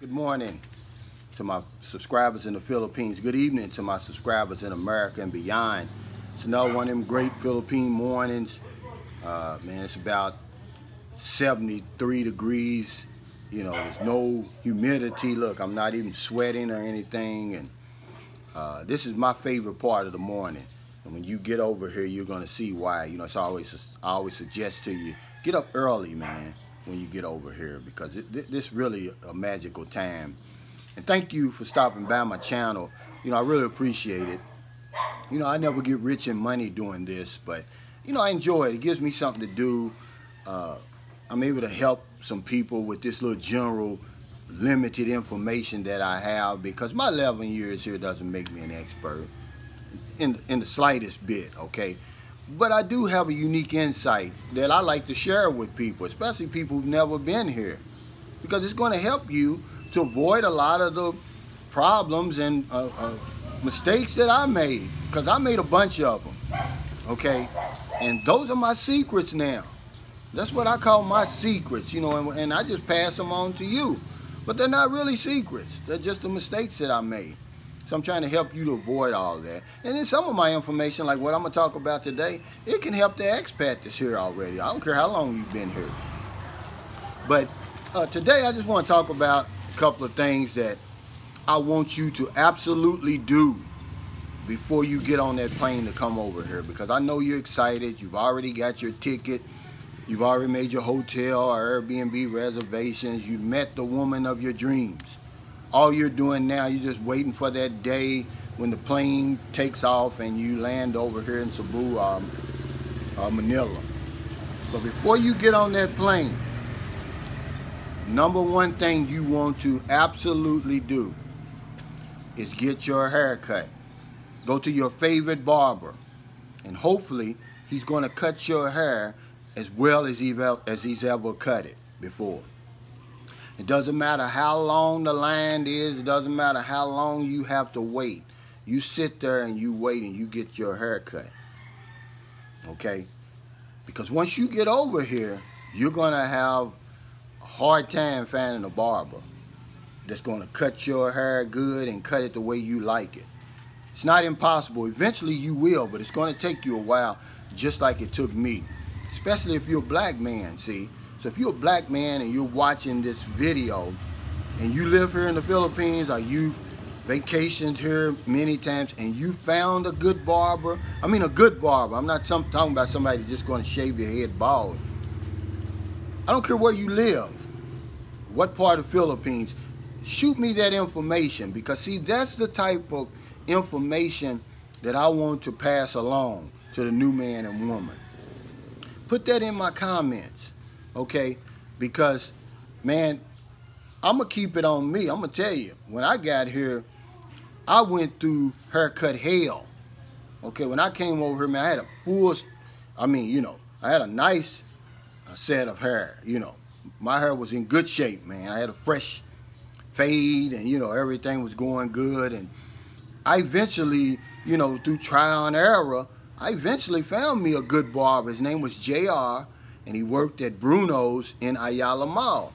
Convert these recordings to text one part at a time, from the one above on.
Good morning to my subscribers in the Philippines. Good evening to my subscribers in America and beyond. It's another one of them great Philippine mornings. Man, it's about 73 degrees. You know, there's no humidity. Look, I'm not even sweating or anything. And this is my favorite part of the morning. And when you get over here, you're gonna see why. You know, I always suggest to you, get up early, man, when you get over here, because this really a magical time. And thank you for stopping by my channel. You know, I really appreciate it. You know, I never get rich in money doing this, but you know, I enjoy it. It gives me something to do. I'm able to help some people with this little general limited information that I have, because my 11 years here doesn't make me an expert in the slightest bit, okay? But I do have a unique insight that I like to share with people, especially people who've never been here, because it's going to help you to avoid a lot of the problems and mistakes that I made, because I made a bunch of them, okay? And those are my secrets now. That's what I call my secrets, you know, and I just pass them on to you. But they're not really secrets. They're just the mistakes that I made. So I'm trying to help you to avoid all that. And then some of my information, like what I'm going to talk about today, it can help the expat that's here already. I don't care how long you've been here. But today I just want to talk about a couple of things that I want you to absolutely do before you get on that plane to come over here. Because I know you're excited. You've already got your ticket. You've already made your hotel or Airbnb reservations. You met the woman of your dreams. All you're doing now, you're just waiting for that day when the plane takes off and you land over here in Cebu, Manila. But before you get on that plane, number one thing you want to absolutely do is get your hair cut. Go to your favorite barber, and hopefully he's going to cut your hair as well as he's ever cut it before. It doesn't matter how long the line is. It doesn't matter how long you have to wait. You sit there and you wait and you get your hair cut. Okay? Because once you get over here, you're going to have a hard time finding a barber that's going to cut your hair good and cut it the way you like it. It's not impossible. Eventually you will, but it's going to take you a while, just like it took me. Especially if you're a black man, see? So if you're a black man and you're watching this video and you live here in the Philippines, or you've vacationed here many times and you found a good barber, I mean a good barber, I'm not talking about somebody just going to shave your head bald. I don't care where you live, what part of the Philippines, shoot me that information, because see, that's the type of information that I want to pass along to the new man and woman. Put that in my comments. Okay, because, man, I'm going to keep it on me. I'm going to tell you, when I got here, I went through haircut hell. Okay, when I came over here, man, I had a full, I had a nice set of hair, you know. My hair was in good shape, man. I had a fresh fade and, you know, everything was going good. And I eventually, you know, through trial and error, I eventually found me a good barber. His name was JR. And he worked at Bruno's in Ayala Mall.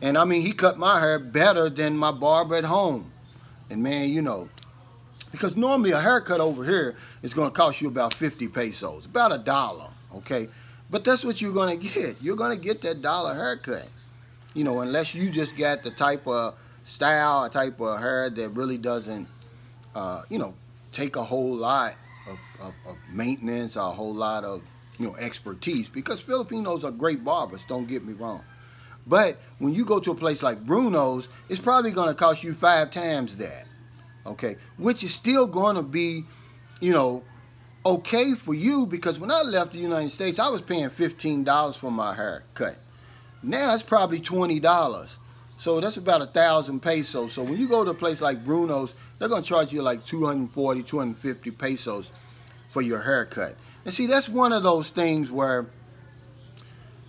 And I mean, he cut my hair better than my barber at home. And man, you know, because normally a haircut over here is going to cost you about 50 pesos, about $1, okay? But that's what you're going to get. You're going to get that $1 haircut. You know, unless you just got the type of style, a type of hair that really doesn't, you know, take a whole lot of maintenance, or a whole lot of, you know, expertise, because Filipinos are great barbers, don't get me wrong. But when you go to a place like Bruno's, it's probably going to cost you 5 times that, okay? Which is still going to be, you know, okay for you, because when I left the United States, I was paying $15 for my haircut. Now it's probably $20. So that's about 1,000 pesos. So when you go to a place like Bruno's, they're going to charge you like 240, 250 pesos for your haircut. And see, that's one of those things where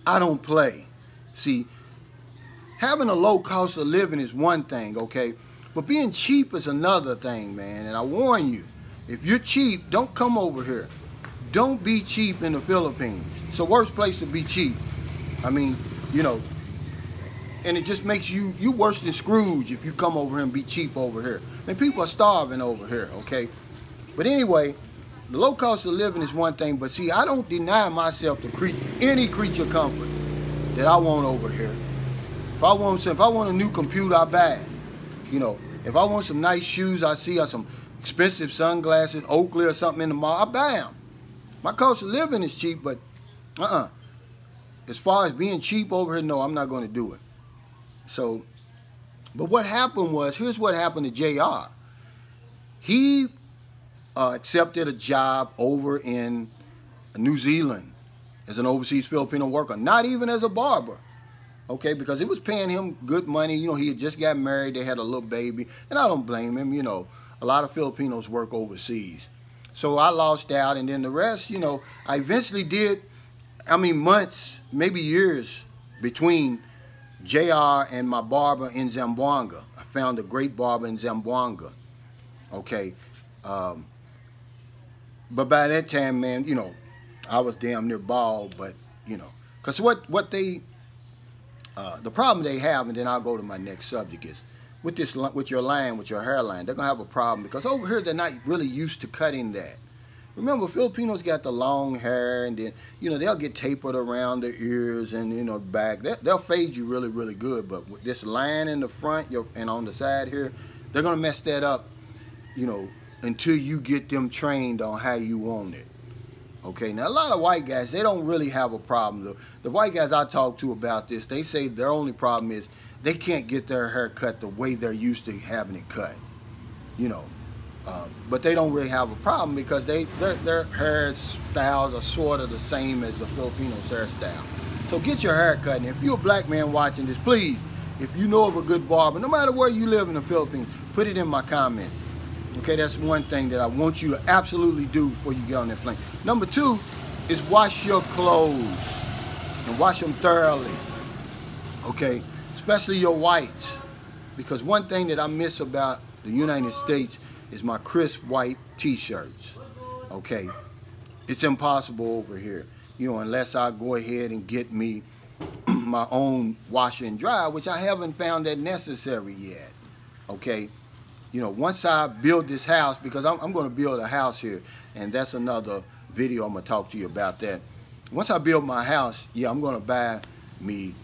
I don't play. See, having a low cost of living is one thing, okay? But being cheap is another thing, man. And I warn you, if you're cheap, don't come over here. Don't be cheap in the Philippines. It's the worst place to be cheap. I mean, you know, and it just makes you worse than Scrooge if you come over here and be cheap over here. I mean, people are starving over here, okay? But anyway, the low cost of living is one thing, but see, I don't deny myself any creature comfort that I want over here. If I want a new computer, I buy it. You know, if I want some nice shoes, I see some expensive sunglasses, Oakley or something in the mall, I buy them. My cost of living is cheap, but as far as being cheap over here, no, I'm not going to do it. So, but what happened was, here's what happened to JR. He accepted a job over in New Zealand as an overseas Filipino worker, not even as a barber, okay, because it was paying him good money. You know, he had just got married, they had a little baby, and I don't blame him. You know, a lot of Filipinos work overseas. So I lost out, and then the rest, you know, I eventually did, I mean, months, maybe years between JR and my barber in Zamboanga. I found a great barber in Zamboanga, okay. But by that time, man, you know, I was damn near bald, but, you know, because what they, the problem they have, and then I'll go to my next subject, is with your hairline, they're going to have a problem because over here they're not really used to cutting that. Remember, Filipinos got the long hair, and then, you know, they'll get tapered around the ears and, you know, back. They'll fade you really, really good, but with this line in the front and on the side here, they're going to mess that up, you know, until you get them trained on how you want it. Okay, now a lot of white guys, they don't really have a problem. The white guys I talk to about this, they say their only problem is they can't get their hair cut the way they're used to having it cut, you know. But they don't really have a problem because their hairstyles are sort of the same as the Filipinos' hairstyle. So get your hair cut, and if you're a black man watching this, please, if you know of a good barber, no matter where you live in the Philippines, put it in my comments. Okay, that's one thing that I want you to absolutely do before you get on that plane. Number two is wash your clothes, and wash them thoroughly, okay, especially your whites, because one thing that I miss about the United States is my crisp white t-shirts, okay. It's impossible over here, you know, unless I go ahead and get me my own washer and dryer, which I haven't found that necessary yet, okay. You know, once I build this house, because I'm going to build a house here, and that's another video I'm going to talk to you about that. Once I build my house, yeah, I'm going to buy me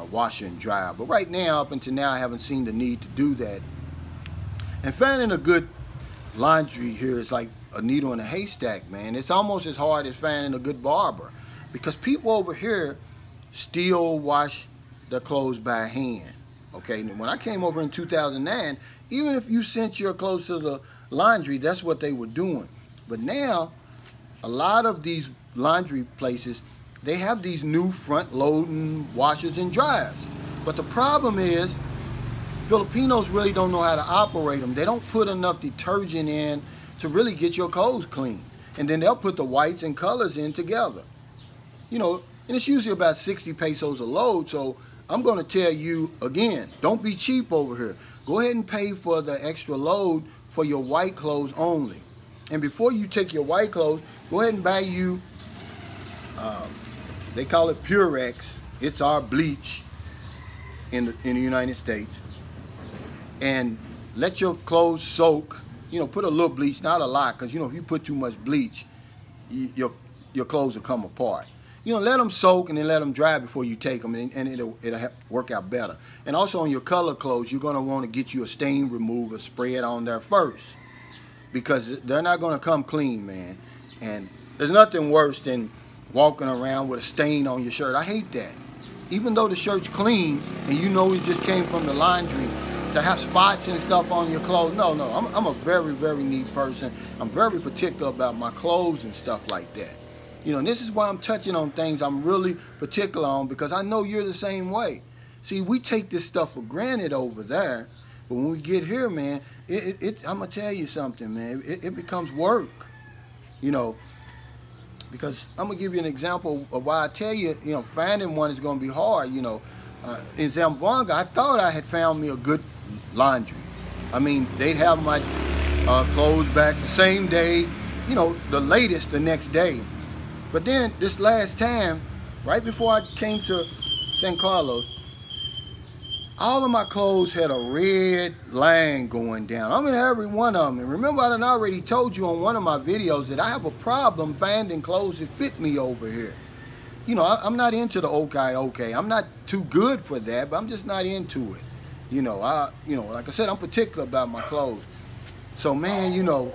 washer and dryer. But right now, up until now, I haven't seen the need to do that. And finding a good laundry here is like a needle in a haystack, man. It's almost as hard as finding a good barber, because people over here still wash their clothes by hand. Okay, when I came over in 2009, even if you sent your clothes to the laundry, that's what they were doing. But now, a lot of these laundry places, they have these new front-loading washers and dryers. But the problem is, Filipinos really don't know how to operate them. They don't put enough detergent in to really get your clothes clean. And then they'll put the whites and colors in together. You know, and it's usually about 60 pesos a load, so I'm going to tell you again, don't be cheap over here. Go ahead and pay for the extra load for your white clothes only. And before you take your white clothes, go ahead and buy you, they call it Purex. It's our bleach in the United States. And let your clothes soak. You know, put a little bleach, not a lot, because, you know, if you put too much bleach, your clothes will come apart. You know, let them soak and then let them dry before you take them, and it'll work out better. And also on your color clothes, you're going to want to get you a stain remover, spray it on there first, because they're not going to come clean, man. And there's nothing worse than walking around with a stain on your shirt. I hate that. Even though the shirt's clean and you know it just came from the laundry, to have spots and stuff on your clothes, no. I'm a very, very neat person. I'm very particular about my clothes and stuff like that. You know, and this is why I'm touching on things I'm really particular on, because I know you're the same way. See, we take this stuff for granted over there, but when we get here, man, I'm going to tell you something, man. It becomes work, you know, because I'm going to give you an example of why I tell you, you know, finding one is going to be hard. You know, in Zamboanga, I thought I had found me a good laundry. I mean, they'd have my clothes back the same day, you know, the latest the next day. But then this last time, right before I came to San Carlos, all of my clothes had a red line going down. I mean, every one of them. And remember, I done already told you on one of my videos that I have a problem finding clothes that fit me over here. You know, I'm not into the okay. I'm not too good for that, but I'm just not into it. You know, like I said, I'm particular about my clothes. So, man, you know,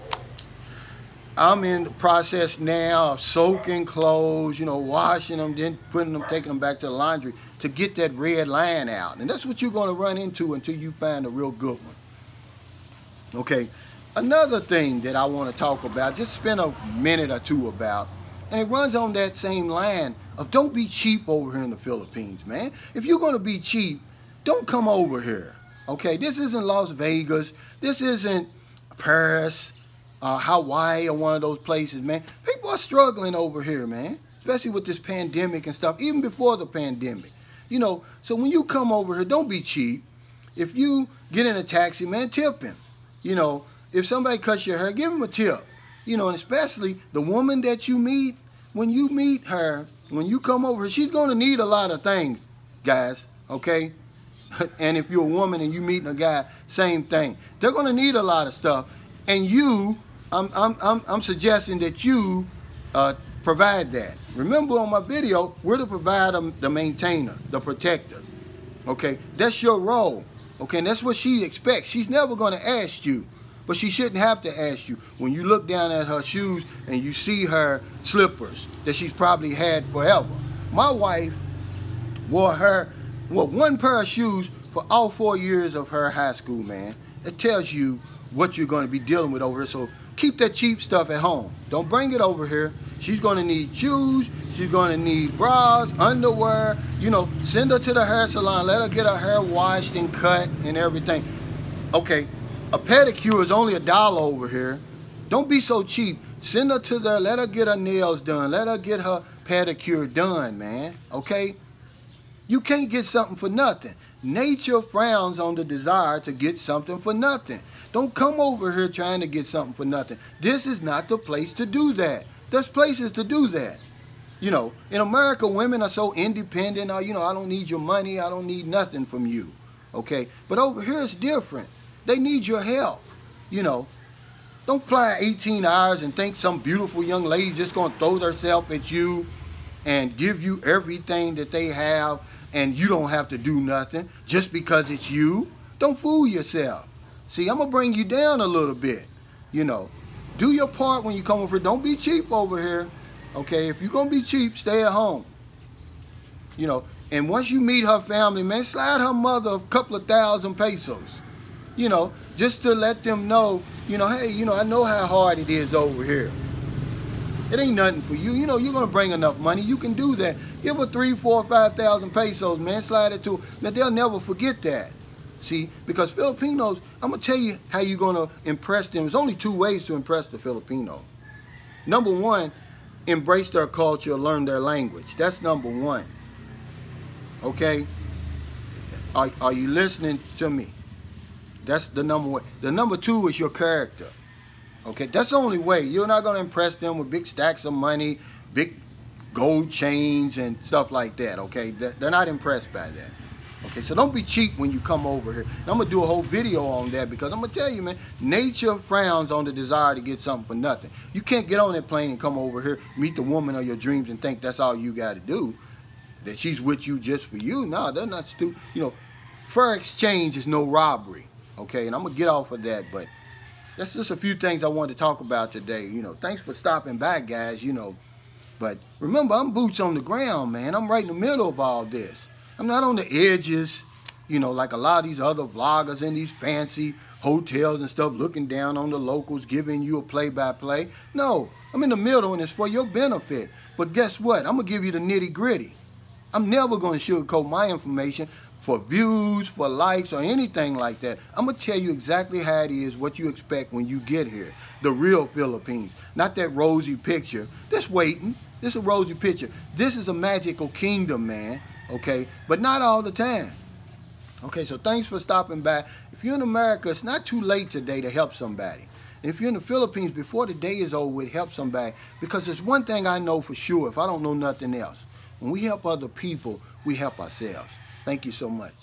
I'm in the process now of soaking clothes, you know, washing them, then putting them, taking them back to the laundry to get that red line out. And that's what you're going to run into until you find a real good one. Okay, another thing that I want to talk about, just spend a minute or two about, and it runs on that same line of don't be cheap over here in the Philippines, man. If you're going to be cheap, don't come over here. Okay, this isn't Las Vegas. This isn't Paris, Hawaii, or one of those places, man. People are struggling over here, man, especially with this pandemic and stuff, even before the pandemic. You know, so when you come over here, don't be cheap. If you get in a taxi, man, tip him. You know, if somebody cuts your hair, give him a tip. You know, and especially the woman that you meet, when you meet her, when you come over here, she's going to need a lot of things, guys, okay? And if you're a woman and you meeting a guy, same thing. They're going to need a lot of stuff. And you, I'm suggesting that you provide that. Remember on my video, we're the provider, the maintainer, the protector. Okay, that's your role. Okay, and that's what she expects. She's never going to ask you, but she shouldn't have to ask you. When you look down at her shoes and you see her slippers that she's probably had forever. My wife wore one pair of shoes for all 4 years of her high school, man. It tells you what you're going to be dealing with over here. So keep that cheap stuff at home. Don't bring it over here. She's going to need shoes. She's going to need bras, underwear. You know, send her to the hair salon. Let her get her hair washed and cut and everything. Okay, a pedicure is only $1 over here. Don't be so cheap. Send her to there. Let her get her nails done. Let her get her pedicure done, man. Okay? You can't get something for nothing. Nature frowns on the desire to get something for nothing. Don't come over here trying to get something for nothing. This is not the place to do that. There's places to do that. You know, in America, women are so independent. You know, I don't need your money. I don't need nothing from you. Okay? But over here, it's different. They need your help. You know, don't fly 18 hours and think some beautiful young lady just going to throw herself at you and give you everything that they have, and you don't have to do nothing just because it's you. Don't fool yourself. See, I'm going to bring you down a little bit. You know, do your part when you come over here. Don't be cheap over here. Okay, if you're going to be cheap, stay at home. You know, and once you meet her family, man, slide her mother a couple of thousand pesos. You know, just to let them know, you know, hey, you know, I know how hard it is over here. It ain't nothing for you. You know, you're going to bring enough money. You can do that. Give her 3, 4, 5,000 pesos, man. Slide it to her. Now, they'll never forget that. See, because Filipinos, I'm going to tell you how you're going to impress them. There's only 2 ways to impress the Filipino. Number 1, embrace their culture, learn their language. That's number 1. Okay? Are you listening to me? That's the number 1. The number 2 is your character. Okay, that's the only way. You're not going to impress them with big stacks of money, big gold chains and stuff like that, okay? They're not impressed by that. Okay, so don't be cheap when you come over here. And I'm going to do a whole video on that because I'm going to tell you, man, nature frowns on the desire to get something for nothing. You can't get on that plane and come over here, meet the woman of your dreams and think that's all you got to do, that she's with you just for you. No, they're not stupid. You know, fair exchange is no robbery, okay? And I'm going to get off of that, but that's just a few things I wanted to talk about today. You know, thanks for stopping by, guys, you know. But remember, I'm boots on the ground, man. I'm right in the middle of all this. I'm not on the edges, you know, like a lot of these other vloggers in these fancy hotels and stuff looking down on the locals, giving you a play-by-play. No, I'm in the middle, and it's for your benefit. But guess what? I'm going to give you the nitty-gritty. I'm never going to sugarcoat my information for views, for likes, or anything like that. I'm going to tell you exactly how it is, what you expect when you get here. The real Philippines. Not that rosy picture. Just waiting. This is a rosy picture. This is a magical kingdom, man. Okay? But not all the time. Okay, so thanks for stopping by. If you're in America, it's not too late today to help somebody. And if you're in the Philippines, before the day is over with, help somebody. Because there's one thing I know for sure, if I don't know nothing else. When we help other people, we help ourselves. Thank you so much.